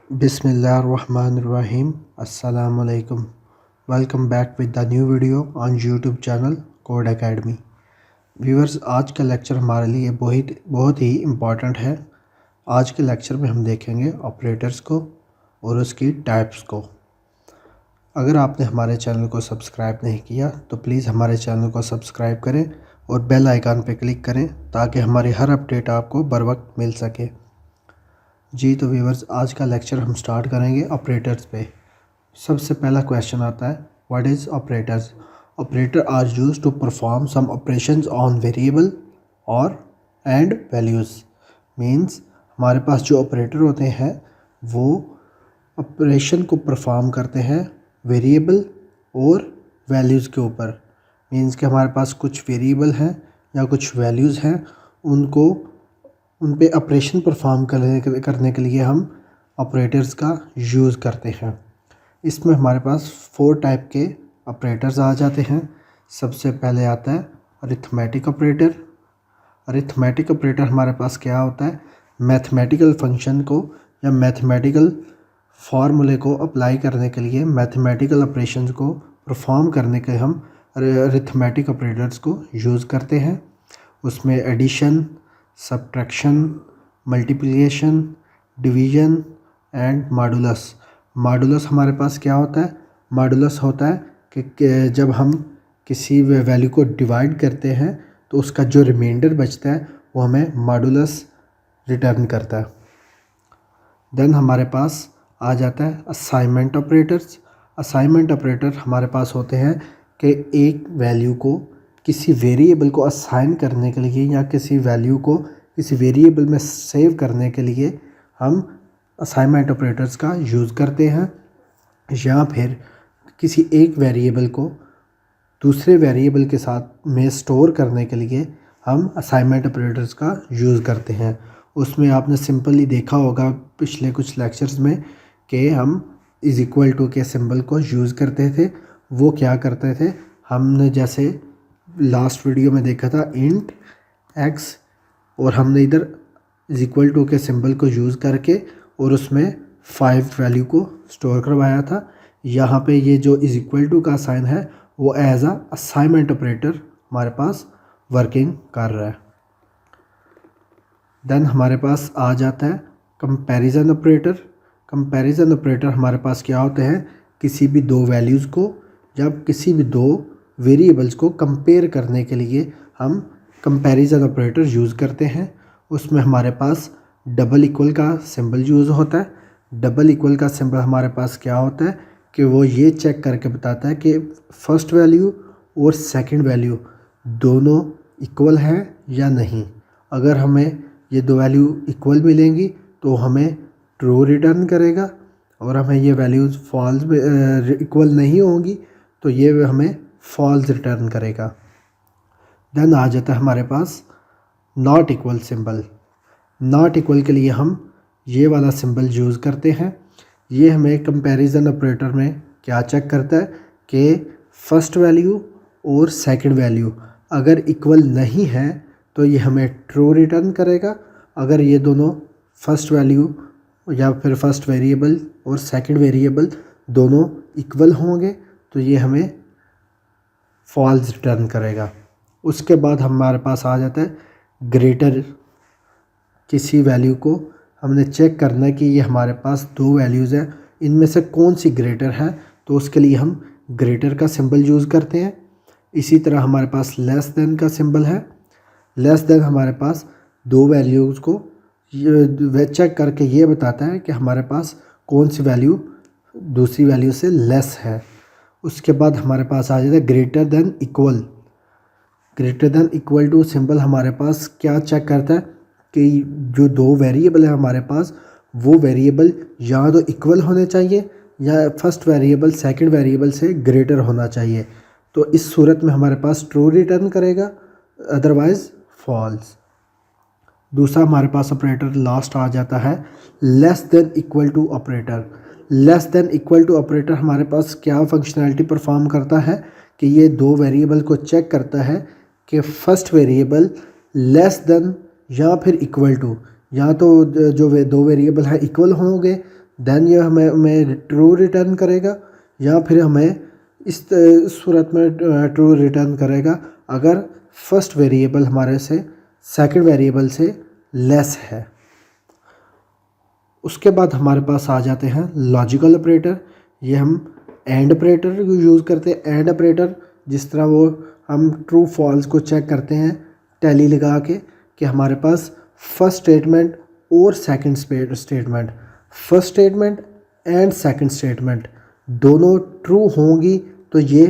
Bismillahirrahmanirrahim. Assalamu alaikum. Welcome back with the new video on YouTube channel Code Academy. Viewers, आज का lecture हमारे लिए बहुत बहुत ही इम्पॉर्टेंट है। आज के लेक्चर में हम देखेंगे ऑपरेटर्स को और उसकी टाइप्स को। अगर आपने हमारे चैनल को सब्सक्राइब नहीं किया तो प्लीज़ हमारे चैनल को सब्सक्राइब करें और बेल आइकन पर क्लिक करें ताकि हमारी हर अपडेट आपको बर वक्त मिल सके। जी तो व्यूअर्स, आज का लेक्चर हम स्टार्ट करेंगे ऑपरेटर्स पे। सबसे पहला क्वेश्चन आता है, what is operators? Operator are used to perform some operations on variable और एंड वैल्यूज़। मींस हमारे पास जो ऑपरेटर होते हैं वो ऑपरेशन को परफॉर्म करते हैं वेरिएबल और वैल्यूज़ के ऊपर। मींस कि हमारे पास कुछ वेरिएबल हैं या कुछ वैल्यूज़ हैं, उन पे ऑपरेशन परफॉर्म करने के लिए हम ऑपरेटर्स का यूज़ करते हैं। इसमें हमारे पास 4 टाइप के ऑपरेटर्स आ जाते हैं। सबसे पहले आता है अरिथमेटिक ऑपरेटर। अरिथमेटिक ऑपरेटर हमारे पास क्या होता है? मैथमेटिकल फंक्शन को या मैथमेटिकल फार्मूले को अप्लाई करने के लिए, मैथमेटिकल ऑपरेशंस को परफॉर्म करने के हम अरिथमेटिक ऑपरेटर्स को यूज़ करते हैं। उसमें addition, subtraction, multiplication, division and modulus. Modulus हमारे पास क्या होता है? मॉडुलस होता है कि जब हम किसी वैल्यू को डिवाइड करते हैं तो उसका जो रिमाइंडर बचता है वो हमें मॉडुलस रिटर्न करता है। देन हमारे पास आ जाता है असाइनमेंट ऑपरेटर्स। असाइनमेंट ऑपरेटर हमारे पास होते हैं कि एक वैल्यू को किसी वेरिएबल को असाइन करने के लिए या किसी वैल्यू को किसी वेरिएबल में सेव करने के लिए हम असाइनमेंट ऑपरेटर्स का यूज़ करते हैं। या फिर किसी एक वेरिएबल को दूसरे वेरिएबल के साथ में स्टोर करने के लिए हम असाइनमेंट ऑपरेटर्स का यूज़ करते हैं। उसमें आपने सिंपली देखा होगा पिछले कुछ लेक्चर्स में कि हम इज़ इक्वल टू के सिंबल को यूज़ करते थे। वो क्या करते थे? हमने जैसे लास्ट वीडियो में देखा था इंट एक्स, और हमने इधर इज़ इक्वल टू के सिंबल को यूज़ करके और उसमें 5 वैल्यू को स्टोर करवाया था। यहाँ पे ये जो इज़ इक्वल टू का साइन है वो एज अ असाइनमेंट ऑपरेटर हमारे पास वर्किंग कर रहा है। देन हमारे पास आ जाता है कंपैरिजन ऑपरेटर। कंपैरिजन ऑपरेटर हमारे पास क्या होते हैं? किसी भी दो वैल्यूज़ को, जब किसी भी दो वेरिएबल्स को कंपेयर करने के लिए हम कंपैरिजन ऑपरेटर यूज़ करते हैं। उसमें हमारे पास डबल इक्वल का सिंबल यूज़ होता है। डबल इक्वल का सिंबल हमारे पास क्या होता है कि वो ये चेक करके बताता है कि फर्स्ट वैल्यू और सेकंड वैल्यू दोनों इक्वल हैं या नहीं। अगर हमें ये दो वैल्यू इक्वल मिलेंगी तो हमें ट्रू रिटर्न करेगा, और हमें ये वैल्यूज़ फॉल्स इक्वल नहीं होंगी तो ये हमें फॉल्स रिटर्न करेगा। देन आ जाता है हमारे पास not equal symbol. Not equal के लिए हम ये वाला सिंबल यूज़ करते हैं। ये हमें कंपैरिजन ऑपरेटर में क्या चेक करता है कि फ़र्स्ट वैल्यू और सेकंड वैल्यू अगर इक्वल नहीं है तो ये हमें ट्रू रिटर्न करेगा। अगर ये दोनों फर्स्ट वैल्यू या फिर फर्स्ट वेरिएबल और सेकंड वेरिएबल दोनों इक्वल होंगे तो ये हमें फॉल्स रिटर्न करेगा। उसके बाद हमारे पास आ जाता है ग्रेटर। किसी वैल्यू को हमने चेक करना है कि ये हमारे पास दो वैल्यूज़ हैं, इनमें से कौन सी ग्रेटर है, तो उसके लिए हम ग्रेटर का सिंबल यूज़ करते हैं। इसी तरह हमारे पास लेस देन का सिंबल है। लेस देन हमारे पास दो वैल्यूज़ को ये चेक करके ये बताता है कि हमारे पास कौन सी वैल्यू दूसरी वैल्यू से लेस है। उसके बाद हमारे पास आ जाता है greater than equal. Greater than equal to symbol हमारे पास क्या चेक करता है कि जो दो वेरिएबल है हमारे पास, वो वेरिएबल या तो इक्वल होने चाहिए या फर्स्ट वेरिएबल सेकंड वेरिएबल से ग्रेटर होना चाहिए। तो इस सूरत में हमारे पास ट्रू रिटर्न करेगा, अदरवाइज़ फॉल्स। दूसरा हमारे पास ऑपरेटर लास्ट आ जाता है less than equal to operator. Less than equal to operator हमारे पास क्या फंक्शनैलिटी परफॉर्म करता है कि ये दो वेरिएबल को चेक करता है कि फ़र्स्ट वेरिएबल लेस देन या फिर इक्वल टू, या तो जो दो वेरिएबल हैं इक्वल होंगे देन ये हमें ट्रू रिटर्न करेगा, या फिर हमें इस सूरत में ट्रू रिटर्न करेगा अगर फर्स्ट वेरिएबल हमारे से सेकंड वेरिएबल से लेस है। उसके बाद हमारे पास आ जाते हैं लॉजिकल ऑपरेटर। ये हम एंड ऑपरेटर यूज़ करते हैं। एंड ऑपरेटर जिस तरह वो हम ट्रू फॉल्स को चेक करते हैं टैली लगा के कि हमारे पास फर्स्ट स्टेटमेंट और second statement, first statement and second statement दोनों ट्रू होंगी तो ये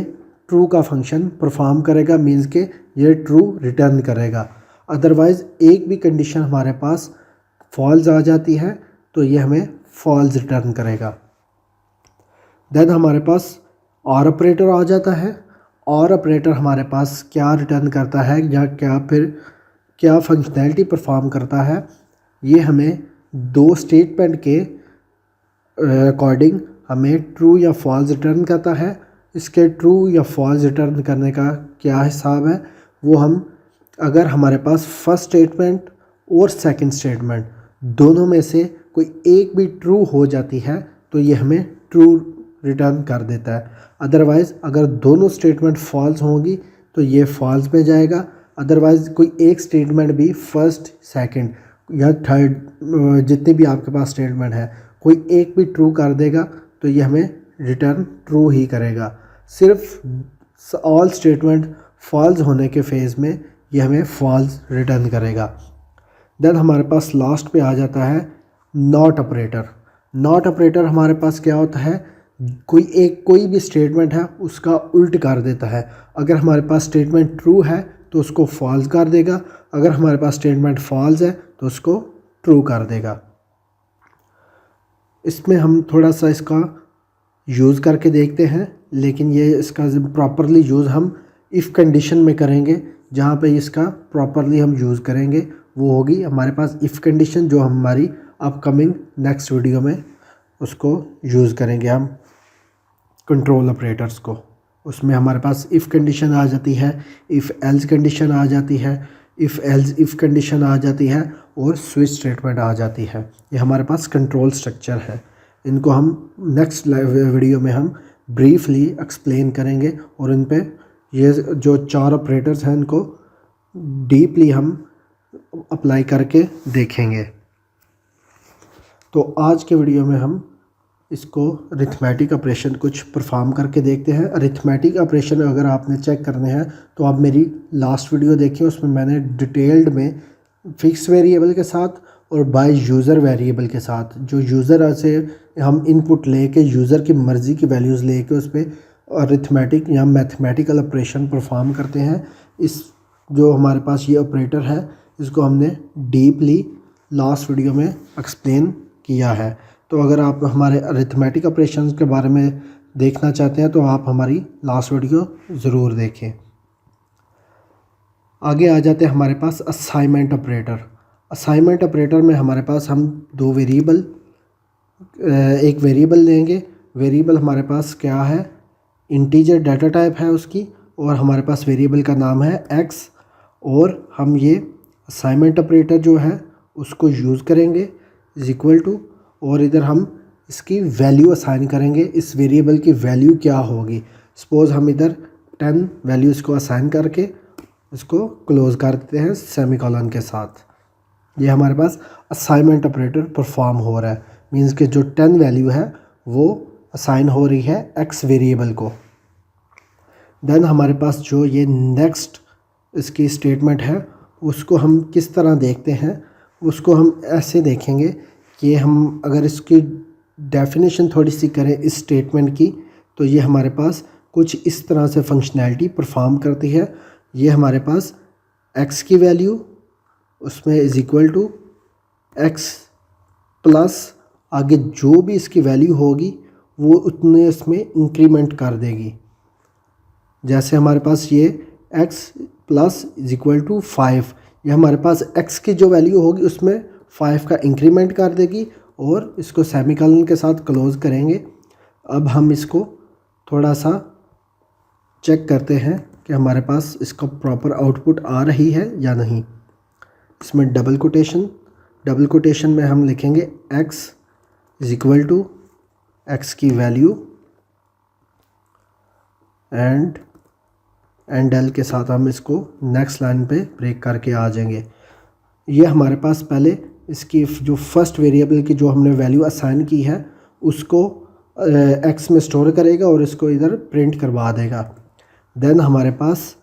ट्रू का फंक्शन परफॉर्म करेगा, मीन्स के ये ट्रू रिटर्न करेगा। अदरवाइज़ एक भी कंडीशन हमारे पास फॉल्स आ जाती है तो ये हमें फॉल्स रिटर्न करेगा। देन हमारे पास और ऑपरेटर आ जाता है। और ऑपरेटर हमारे पास क्या रिटर्न करता है या क्या फंक्शनैलिटी परफॉर्म करता है, ये हमें दो स्टेटमेंट के अकॉर्डिंग हमें ट्रू या फॉल्स रिटर्न करता है। इसके ट्रू या फॉल्स रिटर्न करने का क्या हिसाब है, वो हम अगर हमारे पास फर्स्ट स्टेटमेंट और सेकंड स्टेटमेंट दोनों में से कोई एक भी ट्रू हो जाती है तो ये हमें ट्रू रिटर्न कर देता है। अदरवाइज़ अगर दोनों स्टेटमेंट फॉल्स होंगी तो ये फॉल्स में जाएगा। अदरवाइज़ कोई एक स्टेटमेंट भी फर्स्ट सेकंड या थर्ड जितने भी आपके पास स्टेटमेंट है कोई एक भी ट्रू कर देगा तो ये हमें रिटर्न ट्रू ही करेगा। सिर्फ ऑल स्टेटमेंट फॉल्स होने के फेज़ में ये हमें फॉल्स रिटर्न करेगा। देन हमारे पास लास्ट पे आ जाता है नॉट ऑपरेटर। नॉट ऑपरेटर हमारे पास क्या होता है, कोई भी स्टेटमेंट है उसका उल्ट कर देता है। अगर हमारे पास स्टेटमेंट ट्रू है तो उसको फॉल्स कर देगा, अगर हमारे पास स्टेटमेंट फॉल्स है तो उसको ट्रू कर देगा। इसमें हम थोड़ा सा इसका यूज़ करके देखते हैं, लेकिन ये इसका प्रॉपरली यूज़ हम इफ़ कंडीशन में करेंगे। जहाँ पे इसका प्रॉपरली हम यूज़ करेंगे वो होगी हमारे पास इफ़ कंडीशन, जो हमारी अपकमिंग नेक्स्ट वीडियो में उसको यूज़ करेंगे हम कंट्रोल ऑपरेटर्स को। उसमें हमारे पास इफ़ कंडीशन आ जाती है, इफ़ एल्स कंडीशन आ जाती है, इफ़ एल्स इफ़ कंडीशन आ जाती है और स्विच स्टेटमेंट आ जाती है। ये हमारे पास कंट्रोल स्ट्रक्चर है। इनको हम नेक्स्ट वीडियो में हम ब्रीफली एक्सप्लेन करेंगे और इन पे ये जो चार ऑपरेटर्स हैं इनको डीपली हम अप्लाई करके देखेंगे। तो आज के वीडियो में हम इसको अरिथमेटिक ऑपरेशन कुछ परफॉर्म करके देखते हैं। अरिथमेटिक ऑपरेशन अगर आपने चेक करने हैं तो आप मेरी लास्ट वीडियो देखिए, उसमें मैंने डिटेल्ड में फिक्स वेरिएबल के साथ और बाय यूज़र वेरिएबल के साथ, जो यूज़र से हम इनपुट लेके यूज़र की मर्ज़ी की वैल्यूज़ लेके उस पर अरिथमेटिक या मैथमेटिकल ऑपरेशन परफॉर्म करते हैं। इस जो हमारे पास ये ऑपरेटर है इसको हमने डीपली लास्ट वीडियो में एक्सप्लेन किया है। तो अगर आप हमारे अरिथमेटिक ऑपरेशंस के बारे में देखना चाहते हैं तो आप हमारी लास्ट वीडियो ज़रूर देखें। आगे आ जाते हैं हमारे पास असाइनमेंट ऑपरेटर। असाइनमेंट ऑपरेटर में हमारे पास हम दो वेरिएबल, एक वेरिएबल लेंगे। वेरिएबल हमारे पास क्या है, इंटीजर डाटा टाइप है उसकी, और हमारे पास वेरिएबल का नाम है एक्स, और हम ये असाइनमेंट ऑपरेटर जो है उसको यूज़ करेंगे इज इक्वल टू, और इधर हम इसकी वैल्यू असाइन करेंगे। इस वेरिएबल की वैल्यू क्या होगी, सपोज़ हम इधर 10 वैल्यूज़ को असाइन करके इसको क्लोज़ कर देते हैं सेमीकोलन के साथ। ये हमारे पास असाइनमेंट ऑपरेटर परफॉर्म हो रहा है, मींस कि जो 10 वैल्यू है वो असाइन हो रही है एक्स वेरिएबल को। देन हमारे पास जो ये नेक्स्ट इसकी स्टेटमेंट है उसको हम किस तरह देखते हैं, उसको हम ऐसे देखेंगे कि हम अगर इसकी डेफिनेशन थोड़ी सी करें इस स्टेटमेंट की तो ये हमारे पास कुछ इस तरह से फंक्शनैलिटी परफॉर्म करती है। ये हमारे पास x की वैल्यू उसमें is equal to x plus आगे जो भी इसकी वैल्यू होगी वो उतने इसमें इंक्रीमेंट कर देगी। जैसे हमारे पास ये x plus is equal to 5, ये हमारे पास x की जो वैल्यू होगी उसमें 5 का इंक्रीमेंट कर देगी और इसको सेमीकोलन के साथ क्लोज़ करेंगे। अब हम इसको थोड़ा सा चेक करते हैं कि हमारे पास इसका प्रॉपर आउटपुट आ रही है या नहीं। इसमें डबल कोटेशन में हम लिखेंगे x is equal to x की वैल्यू एंड एल के साथ हम इसको नेक्स्ट लाइन पे ब्रेक करके आ जाएंगे। ये हमारे पास पहले इसकी जो फर्स्ट वेरिएबल की जो हमने वैल्यू असाइन की है उसको एक्स में स्टोर करेगा और इसको इधर प्रिंट करवा देगा। देन हमारे पास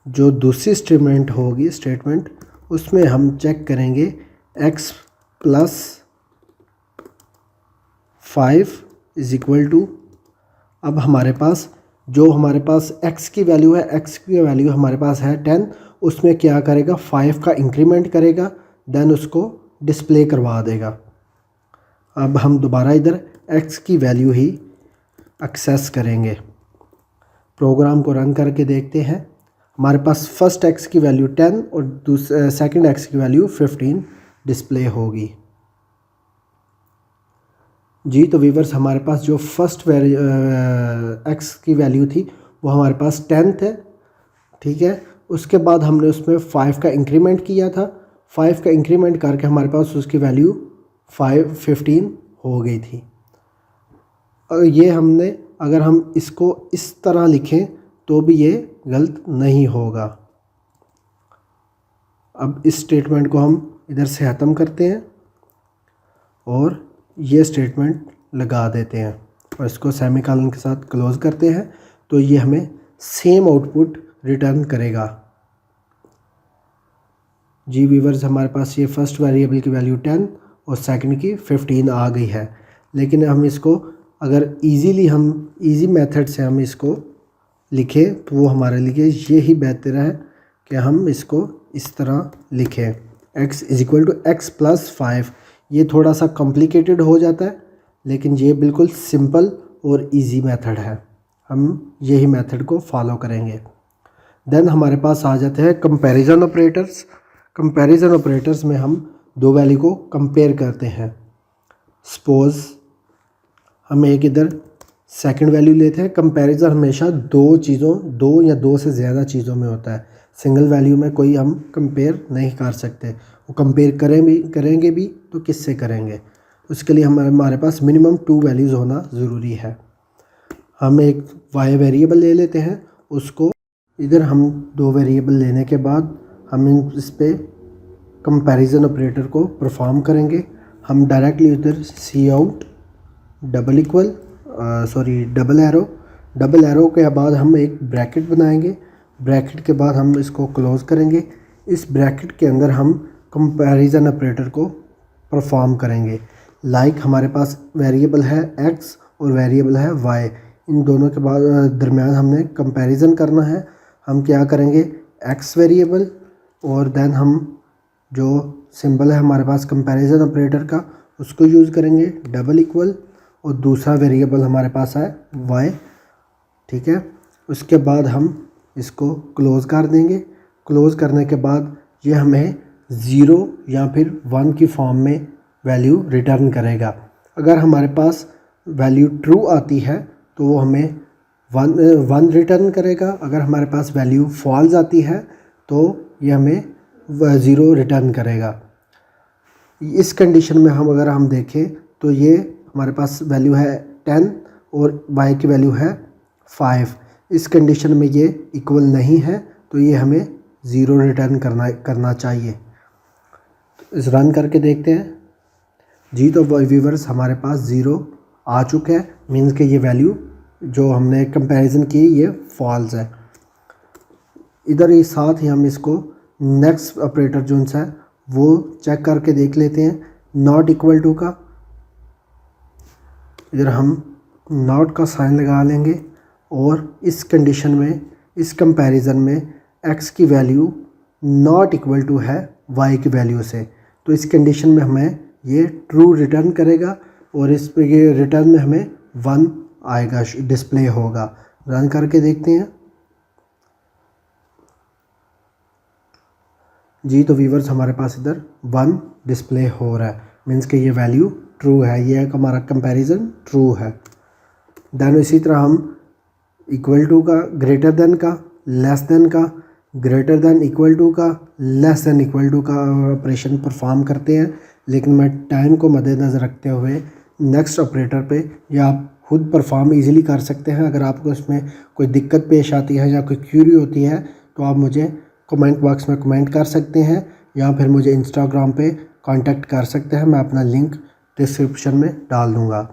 जो दूसरी स्टेटमेंट उसमें हम चेक करेंगे x plus 5 is equal to, अब हमारे पास x की वैल्यू है, x की वैल्यू हमारे पास है 10, उसमें क्या करेगा 5 का इंक्रीमेंट करेगा, देन उसको डिस्प्ले करवा देगा। अब हम दोबारा इधर x की वैल्यू ही एक्सेस करेंगे। प्रोग्राम को रन करके देखते हैं। हमारे पास फर्स्ट x की वैल्यू 10 और सेकंड x की वैल्यू 15 डिस्प्ले होगी। जी तो व्यूअर्स, हमारे पास जो फर्स्ट x की वैल्यू थी वो हमारे पास 10 है, ठीक है। उसके बाद हमने उसमें 5 का इंक्रीमेंट किया था, 5 का इंक्रीमेंट करके हमारे पास उसकी वैल्यू 15 हो गई थी। और ये हमने, अगर हम इसको इस तरह लिखें तो भी ये गलत नहीं होगा। अब इस स्टेटमेंट को हम इधर से ख़त्म करते हैं और ये स्टेटमेंट लगा देते हैं और इसको सेमीकोलन के साथ क्लोज करते हैं, तो ये हमें सेम आउटपुट रिटर्न करेगा। जी व्यूअर्स, हमारे पास ये फर्स्ट वेरिएबल की वैल्यू 10 और सेकंड की 15 आ गई है। लेकिन हम इसको अगर इजी मेथड से हम इसको लिखें तो वो हमारे लिए ये ही बेहतर है कि हम इसको इस तरह लिखें, x is equal to x plus 5। ये थोड़ा सा कॉम्प्लिकेटेड हो जाता है, लेकिन ये बिल्कुल सिंपल और इजी मेथड है, हम यही मेथड को फॉलो करेंगे। देन हमारे पास आ जाते हैं कंपैरिजन ऑपरेटर्स। कंपैरिजन ऑपरेटर्स में हम दो वैल्यू को कंपेयर करते हैं। सपोज़ हम एक इधर सेकंड वैल्यू लेते हैं। कंपैरिजन हमेशा दो या दो से ज़्यादा चीज़ों में होता है, सिंगल वैल्यू में कोई हम कंपेयर नहीं कर सकते। वो कंपेयर करेंगे भी तो किससे करेंगे, उसके लिए हमारे पास मिनिमम 2 वैल्यूज़ होना ज़रूरी है। हम एक y वेरिएबल ले लेते हैं, उसको इधर हम 2 वेरिएबल लेने के बाद हम इस पे कंपैरिजन ऑपरेटर को परफॉर्म करेंगे। हम डायरेक्टली उधर सी आउट डबल एरो के बाद हम एक ब्रैकेट बनाएंगे। ब्रैकेट के बाद हम इसको क्लोज करेंगे। इस ब्रैकेट के अंदर हम कंपैरिजन ऑपरेटर को परफॉर्म करेंगे। लाइक हमारे पास वेरिएबल है x और वेरिएबल है y, इन दोनों के बाद दरमियान हमने कंपैरिजन करना है। हम क्या करेंगे, x वेरिएबल और देन हम जो सिंबल है हमारे पास कंपैरिजन ऑपरेटर का उसको यूज़ करेंगे डबल इक्वल, और दूसरा वेरिएबल हमारे पास है y, ठीक है। उसके बाद हम इसको क्लोज़ कर देंगे। क्लोज़ करने के बाद ये हमें 0 या फिर 1 की फॉर्म में वैल्यू रिटर्न करेगा। अगर हमारे पास वैल्यू ट्रू आती है तो वो हमें 1 रिटर्न करेगा। अगर हमारे पास वैल्यू फॉल्स आती है तो ये हमें 0 रिटर्न करेगा। इस कंडीशन में अगर हम देखें तो ये हमारे पास वैल्यू है 10 और y की वैल्यू है 5। इस कंडीशन में ये इक्वल नहीं है तो ये हमें 0 रिटर्न करना चाहिए। इस रन करके देखते हैं। जी तो व्यूअर्स, हमारे पास 0 आ चुका है, मीन्स कि ये वैल्यू जो हमने कंपैरिजन की ये फॉल्स है। इधर ही साथ ही हम इसको नेक्स्ट ऑपरेटर जो है वो चेक करके देख लेते हैं। नॉट इक्वल टू का इधर हम नॉट का साइन लगा लेंगे और इस कंडीशन में, इस कंपैरिजन में x की वैल्यू नॉट इक्वल टू है y की वैल्यू से, तो इस कंडीशन में हमें ये ट्रू रिटर्न करेगा और इस पे ये रिटर्न में हमें 1 आएगा, डिस्प्ले होगा। रन करके देखते हैं। जी तो व्यूअर्स, हमारे पास इधर 1 डिस्प्ले हो रहा है, मीन्स कि ये वैल्यू ट्रू है, ये हमारा कंपैरिजन ट्रू है। देन इसी तरह हम इक्वल टू का, ग्रेटर देन का, लेस देन का, ग्रेटर देन इक्वल टू का, लेस देन इक्वल टू का ऑपरेशन परफॉर्म करते हैं। लेकिन मैं टाइम को मद्देनज़र रखते हुए नेक्स्ट ऑपरेटर पे या आप खुद परफॉर्म इजीली कर सकते हैं। अगर आपको इसमें कोई दिक्कत पेश आती है या कोई क्यूरी होती है तो आप मुझे कमेंट बॉक्स में कमेंट कर सकते हैं या फिर मुझे इंस्टाग्राम पे कांटेक्ट कर सकते हैं। मैं अपना लिंक डिस्क्रिप्शन में डाल दूँगा।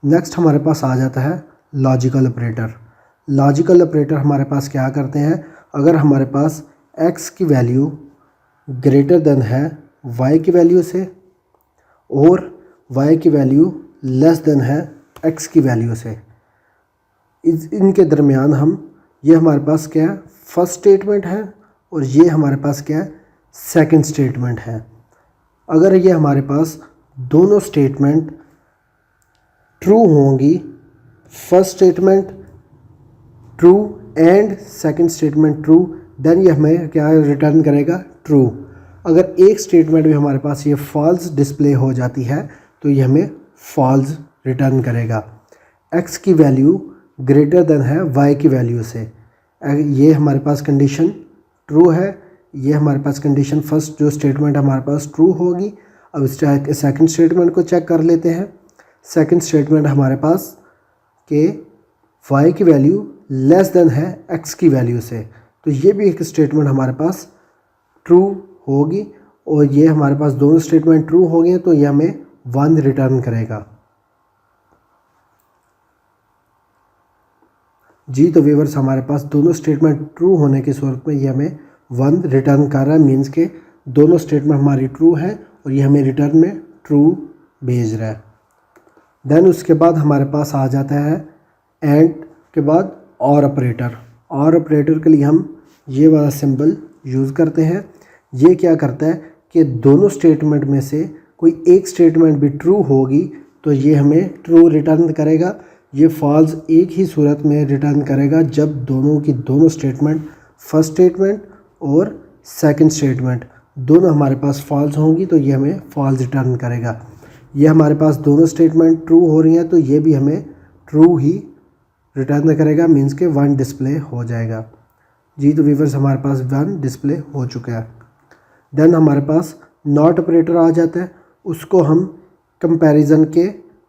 नेक्स्ट हमारे पास आ जाता है लॉजिकल ऑपरेटर। लॉजिकल ऑपरेटर हमारे पास क्या करते हैं, अगर हमारे पास x की वैल्यू ग्रेटर देन है y की वैल्यू से और y की वैल्यू लेस देन है x की वैल्यू से, इनके दरमियान ये हमारे पास क्या है, फर्स्ट स्टेटमेंट है और ये हमारे पास क्या है, सेकंड स्टेटमेंट है। अगर ये हमारे पास दोनों स्टेटमेंट ट्रू होंगी, first statement true and second statement true, then ये हमें क्या रिटर्न करेगा, ट्रू। अगर एक स्टेटमेंट भी हमारे पास ये फॉल्स डिस्प्ले हो जाती है तो ये हमें फॉल्स रिटर्न करेगा। x की वैल्यू ग्रेटर देन है y की वैल्यू से, ये हमारे पास कंडीशन ट्रू है। ये हमारे पास कंडीशन फर्स्ट जो स्टेटमेंट हमारे पास ट्रू होगी। अब इस सेकंड स्टेटमेंट को चेक कर लेते हैं। सेकंड स्टेटमेंट हमारे पास के y की वैल्यू लेस देन है x की वैल्यू से, तो ये भी एक स्टेटमेंट हमारे पास ट्रू होगी और ये हमारे पास दोनों स्टेटमेंट ट्रू हो गए तो ये हमें 1 रिटर्न करेगा। जी तो व्यूअर्स हमारे पास दोनों स्टेटमेंट ट्रू होने की सूरत में ये हमें 1 रिटर्न कर रहा है, मीन्स के दोनों स्टेटमेंट हमारी ट्रू है और ये हमें रिटर्न में ट्रू भेज रहा है। देन उसके बाद हमारे पास आ जाता है एंड के बाद और ऑपरेटर। और ऑपरेटर के लिए हम ये वाला सिंबल यूज़ करते हैं। ये क्या करता है कि दोनों स्टेटमेंट में से कोई एक स्टेटमेंट भी ट्रू होगी तो ये हमें ट्रू रिटर्न करेगा। ये फॉल्स एक ही सूरत में रिटर्न करेगा जब दोनों की दोनों स्टेटमेंट फर्स्ट स्टेटमेंट और सेकंड स्टेटमेंट दोनों हमारे पास फॉल्स होंगी तो ये हमें फॉल्स रिटर्न करेगा। ये हमारे पास दोनों स्टेटमेंट ट्रू हो रही हैं तो ये भी हमें ट्रू ही रिटर्न करेगा, मीन्स के 1 डिस्प्ले हो जाएगा। जी तो व्यूअर्स हमारे पास 1 डिस्प्ले हो चुका है। देन हमारे पास नॉट ऑपरेटर आ जाता है, उसको हम कंपैरिजन के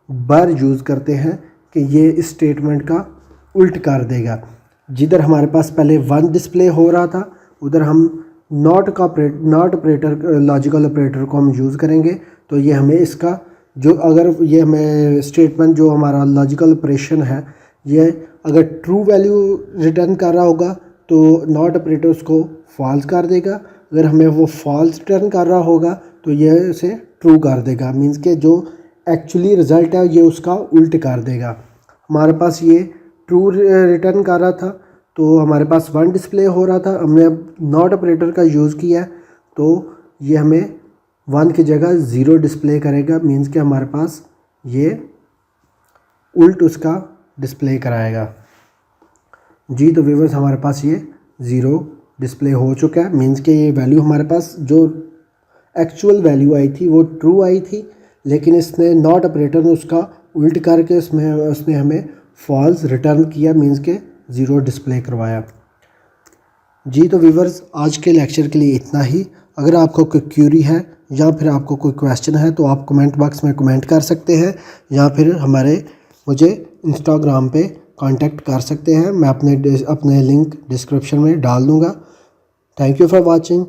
बार यूज़ करते हैं कि ये इस स्टेटमेंट का उल्ट कर देगा। जिधर हमारे पास पहले 1 डिस्प्ले हो रहा था उधर हम नॉट ऑपरेटर लॉजिकल ऑपरेटर को हम यूज़ करेंगे तो ये हमें इसका जो अगर ये हमें स्टेटमेंट जो हमारा लॉजिकल ऑपरेशन है ये अगर ट्रू वैल्यू रिटर्न कर रहा होगा तो नॉट ऑपरेटर उसको फॉल्स कर देगा। अगर हमें वो फॉल्स रिटर्न कर रहा होगा तो ये इसे ट्रू कर देगा, मीन्स के जो एक्चुअली रिज़ल्ट है ये उसका उल्ट कर देगा। हमारे पास ये ट्रू रिटर्न कर रहा था तो हमारे पास 1 डिस्प्ले हो रहा था, हमने अब नॉट ऑपरेटर का यूज़ किया तो ये हमें 1 की जगह 0 डिस्प्ले करेगा, मीन्स के हमारे पास ये उल्ट उसका डिस्प्ले कराएगा। जी तो व्यूअर्स हमारे पास ये 0 डिस्प्ले हो चुका है, मीन्स के ये वैल्यू हमारे पास जो एक्चुअल वैल्यू आई थी वो ट्रू आई थी, लेकिन इसने नॉट ऑपरेटर ने उसका उल्ट करके उसने हमें फॉल्स रिटर्न किया, मीन्स के 0 डिस्प्ले करवाया। जी तो व्यूअर्स आज के लेक्चर के लिए इतना ही। अगर आपको कोई क्यूरी है या फिर आपको कोई क्वेश्चन है तो आप कमेंट बॉक्स में कमेंट कर सकते हैं या फिर मुझे इंस्टाग्राम पे कांटेक्ट कर सकते हैं। मैं अपने लिंक डिस्क्रिप्शन में डाल दूँगा। Thank you for watching.